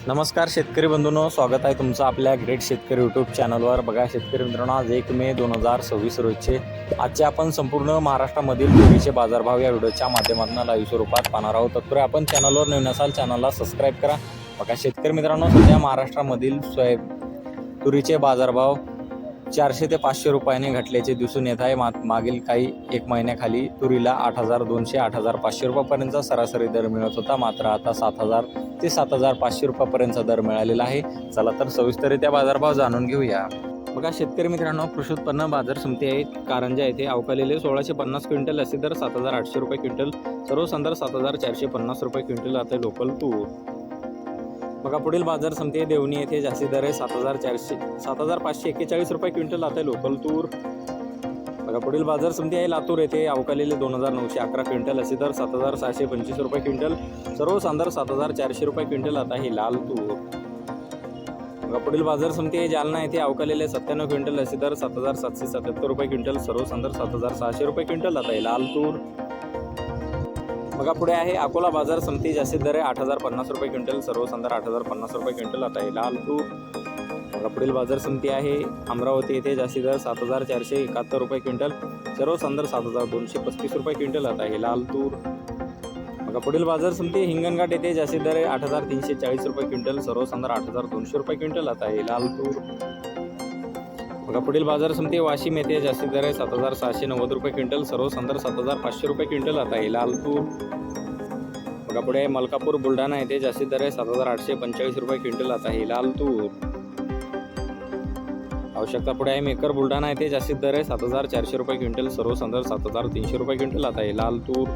नमस्कार शेतकरी बंधूंनो, स्वागत आहे तुमचं आपल्या ग्रेट शेतकरी यूट्यूब चॅनलवर। बघा शेतकरी मित्रांनो, आज 1 मे 2026 रोजचे आजचे आपण संपूर्ण महाराष्ट्रामधील तुरीचे बाजारभाव या व्हिडिओच्या माध्यमातून लाईव्ह स्वरूपात पाहणार आहोत। तत्पूर्वी आपण चॅनलवर नवीन असाल चॅनलला सबस्क्राईब करा। बघा शेतकरी मित्रांनो, सध्या महाराष्ट्रामधील तुरीचे बाजारभाव 400 ते 500 रुपयांनी घटल्याचे दिसून येत आहे। मागील काही एक महिन्याखाली तुरीला 8200 8500 रुपयांपर्यंतचा सरासरी दर मिळत होता, मात्र आता 7000 ते 7500 रुपयांपर्यंतचा दर मिळालेला आहे। चला तर सविस्तररित्या बाजारभाव जाणून घेऊया। बघा शेतकरी मित्रांनो, कृषी उत्पन्न बाजार समिती आहे कारंजा येथे अवकालेले 1650 क्विंटल असे दर 7800 रुपये क्विंटल, सर्वसाधारण 7450 रुपये क्विंटल आता लोकल तूर। बघा पुढील बाजार समिती आहे देवणी येथे जास्तीत दर आहे 7541 रुपये क्विंटल आता लोकल तूर। बघा पुढील बाजार समिती आहे लातूर येथे अवकालेले 2911 क्विंटल असे दर 7625 रुपये क्विंटल, सर्वसाधारण 7400 रुपये क्विंटल आता ही लाल तूर। बघा पुढील बाजार समिती आहे जालना येथे अवकालेले 97 क्विंटल असे दर 7777 रुपये क्विंटल, सर्वसाधारण 7600 रुपये क्विंटल आता ही लाल तूर। बघा पुढे आहे अकोला बाजार समिती जास्तीत दर आहे 8050 रुपये क्विंटल, सर्वसाधारण 8050 रुपये क्विंटल आता ही लाल तूर। बघा पुढील बाजार समिती आहे अमरावती येथे जास्तीत दर 7471 रुपये क्विंटल, सर्वसाधारण 7235 रुपये क्विंटल आता ही लाल तूर। बघा पुढील बाजार समिती हिंगणघाट येथे जास्तीत दर आहे 8340 रुपये क्विंटल, सर्वसाधारण 8200 रुपये क्विंटल आता ही लाल तूर। बघा पुढील बाजार समिती वाशिम येथे जास्तीत दर आहे 7690 रुपये क्विंटल, सर्वसाधारण 7500 रुपये क्विंटल आता ही लाल तूर। बघा पुढे मलकापूर बुलढाणा येथे जास्तीत दर आहे 7845 रुपये क्विंटल आता ही लाल तूर। आवश्यकता पुढे आहे मेकर बुलढाणा येथे जास्तीत दर आहे 7400 रुपये क्विंटल, सर्वसाधारण 7300 रुपये क्विंटल आता ही लाल तूर।